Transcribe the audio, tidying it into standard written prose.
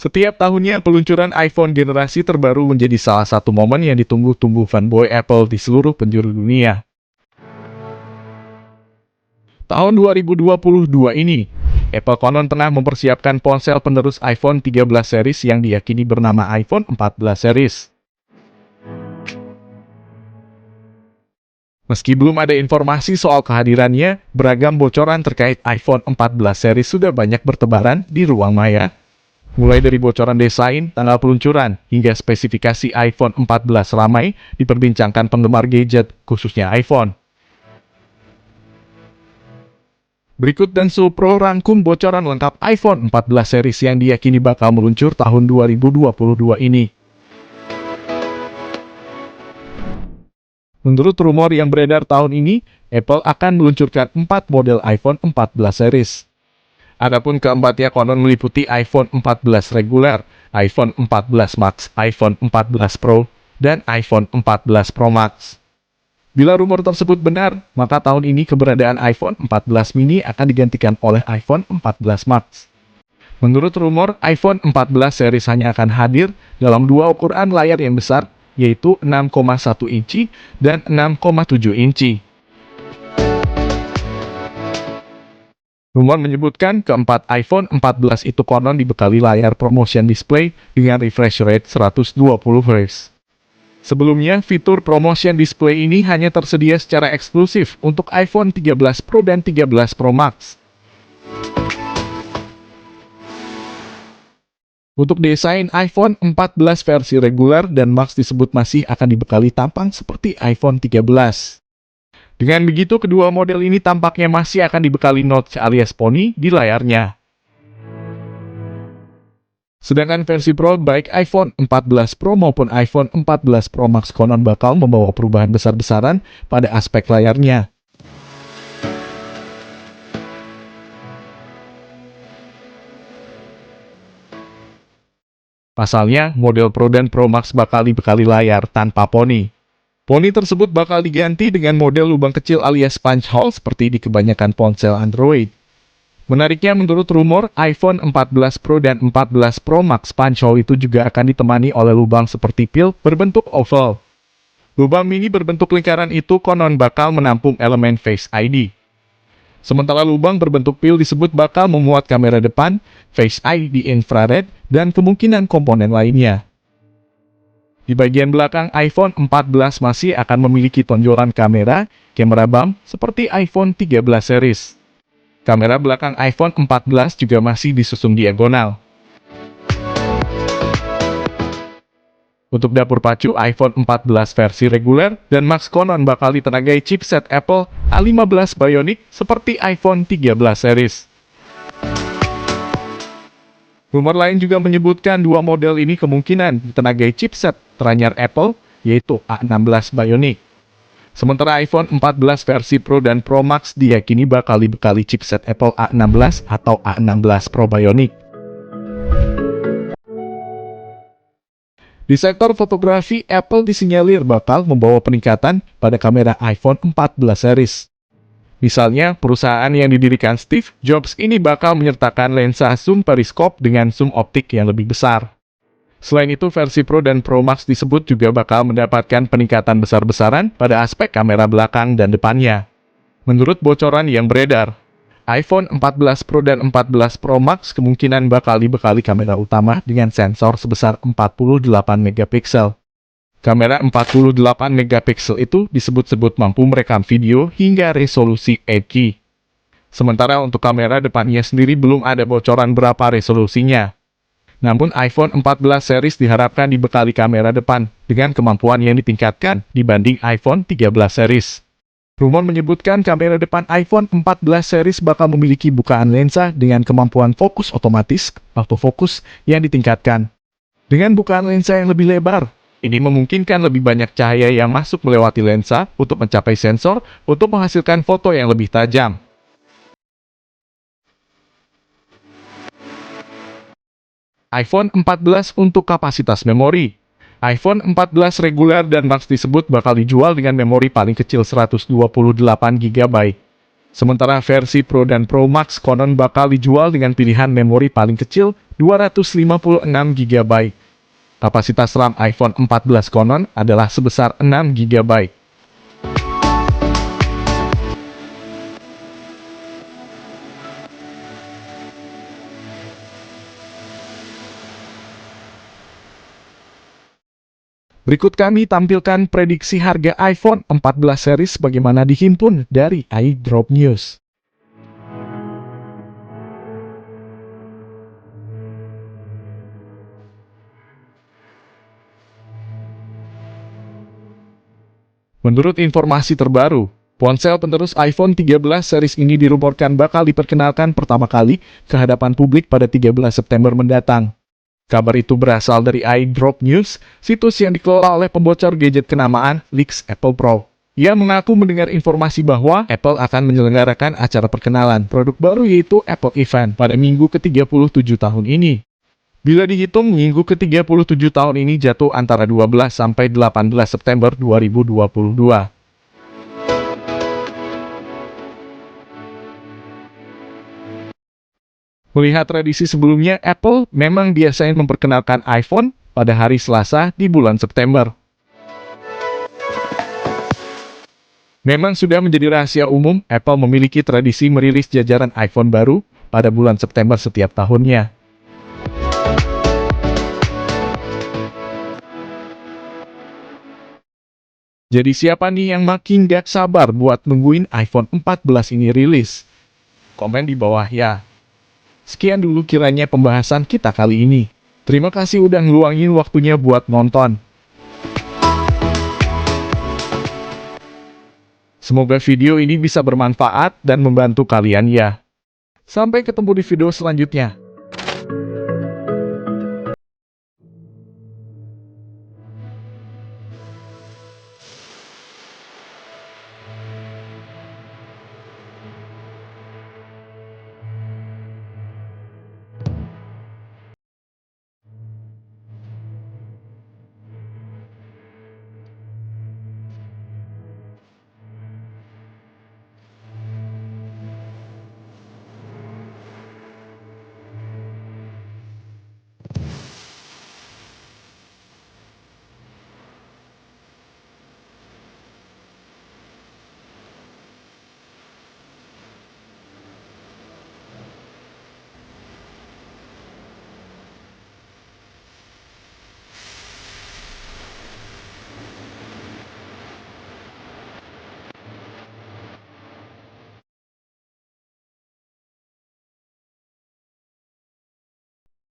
Setiap tahunnya, peluncuran iPhone generasi terbaru menjadi salah satu momen yang ditunggu-tunggu fanboy Apple di seluruh penjuru dunia. Tahun 2022 ini, Apple konon tengah mempersiapkan ponsel penerus iPhone 13 series yang diyakini bernama iPhone 14 series. Meski belum ada informasi soal kehadirannya, beragam bocoran terkait iPhone 14 series sudah banyak bertebaran di ruang maya. Mulai dari bocoran desain, tanggal peluncuran, hingga spesifikasi iPhone 14 ramai diperbincangkan penggemar gadget, khususnya iPhone. Berikut dan Pro rangkum bocoran lengkap iPhone 14 series yang diyakini bakal meluncur tahun 2022 ini. Menurut rumor yang beredar tahun ini, Apple akan meluncurkan 4 model iPhone 14 series. Adapun keempatnya konon meliputi iPhone 14 reguler, iPhone 14 Max, iPhone 14 Pro, dan iPhone 14 Pro Max. Bila rumor tersebut benar, maka tahun ini keberadaan iPhone 14 mini akan digantikan oleh iPhone 14 Max. Menurut rumor, iPhone 14 series hanya akan hadir dalam dua ukuran layar yang besar, yaitu 6,1 inci dan 6,7 inci. Rumor menyebutkan keempat iPhone 14 itu konon dibekali layar ProMotion Display dengan refresh rate 120 Hz. Sebelumnya, fitur ProMotion Display ini hanya tersedia secara eksklusif untuk iPhone 13 Pro dan 13 Pro Max. Untuk desain iPhone 14 versi reguler dan Max disebut masih akan dibekali tampang seperti iPhone 13. Dengan begitu, kedua model ini tampaknya masih akan dibekali notch alias poni di layarnya. Sedangkan versi Pro, baik iPhone 14 Pro maupun iPhone 14 Pro Max konon bakal membawa perubahan besar-besaran pada aspek layarnya. Pasalnya, model Pro dan Pro Max bakal dibekali layar tanpa poni. Poni tersebut bakal diganti dengan model lubang kecil alias punch hole seperti di kebanyakan ponsel Android. Menariknya, menurut rumor, iPhone 14 Pro dan 14 Pro Max punch hole itu juga akan ditemani oleh lubang seperti pil berbentuk oval. Lubang mini berbentuk lingkaran itu konon bakal menampung elemen Face ID. Sementara lubang berbentuk pil disebut bakal memuat kamera depan, Face ID infrared, dan kemungkinan komponen lainnya. Di bagian belakang iPhone 14 masih akan memiliki tonjolan kamera bump seperti iPhone 13 series. Kamera belakang iPhone 14 juga masih disusun diagonal. Untuk dapur pacu iPhone 14 versi reguler dan Max konon bakal ditenagai chipset Apple A15 Bionic seperti iPhone 13 series. Rumor lain juga menyebutkan dua model ini kemungkinan ditenagai chipset teranyar Apple, yaitu A16 Bionic. Sementara iPhone 14 versi Pro dan Pro Max diyakini bakal dibekali chipset Apple A16 atau A16 Pro Bionic. Di sektor fotografi, Apple disinyalir bakal membawa peningkatan pada kamera iPhone 14 series. Misalnya, perusahaan yang didirikan Steve Jobs ini bakal menyertakan lensa zoom periskop dengan zoom optik yang lebih besar. Selain itu, versi Pro dan Pro Max disebut juga bakal mendapatkan peningkatan besar-besaran pada aspek kamera belakang dan depannya. Menurut bocoran yang beredar, iPhone 14 Pro dan 14 Pro Max kemungkinan bakal dibekali kamera utama dengan sensor sebesar 48 megapiksel. Kamera 48 megapiksel itu disebut-sebut mampu merekam video hingga resolusi 8K. Sementara untuk kamera depannya sendiri belum ada bocoran berapa resolusinya. Namun iPhone 14 series diharapkan dibekali kamera depan dengan kemampuan yang ditingkatkan dibanding iPhone 13 series. Rumor menyebutkan kamera depan iPhone 14 series bakal memiliki bukaan lensa dengan kemampuan fokus otomatis autofocus yang ditingkatkan. Dengan bukaan lensa yang lebih lebar, ini memungkinkan lebih banyak cahaya yang masuk melewati lensa untuk mencapai sensor untuk menghasilkan foto yang lebih tajam. iPhone 14 untuk kapasitas memori. iPhone 14 reguler dan Max disebut bakal dijual dengan memori paling kecil 128 GB. Sementara versi Pro dan Pro Max konon bakal dijual dengan pilihan memori paling kecil 256 GB. Kapasitas RAM iPhone 14 konon adalah sebesar 6 GB. Berikut kami tampilkan prediksi harga iPhone 14 series bagaimana dihimpun dari iDrop News. Menurut informasi terbaru, ponsel penerus iPhone 13 series ini dirumorkan bakal diperkenalkan pertama kali ke hadapan publik pada 13 September mendatang. Kabar itu berasal dari iDrop News, situs yang dikelola oleh pembocor gadget kenamaan Leaks Apple Pro. Ia mengaku mendengar informasi bahwa Apple akan menyelenggarakan acara perkenalan produk baru yaitu Apple Event pada minggu ke-37 tahun ini. Bila dihitung, minggu ke-37 tahun ini jatuh antara 12 sampai 18 September 2022. Melihat tradisi sebelumnya, Apple memang biasanya memperkenalkan iPhone pada hari Selasa di bulan September. Memang sudah menjadi rahasia umum, Apple memiliki tradisi merilis jajaran iPhone baru pada bulan September setiap tahunnya. Jadi siapa nih yang makin gak sabar buat nungguin iPhone 14 ini rilis? Komen di bawah ya. Sekian dulu kiranya pembahasan kita kali ini. Terima kasih udah ngeluangin waktunya buat nonton. Semoga video ini bisa bermanfaat dan membantu kalian ya. Sampai ketemu di video selanjutnya.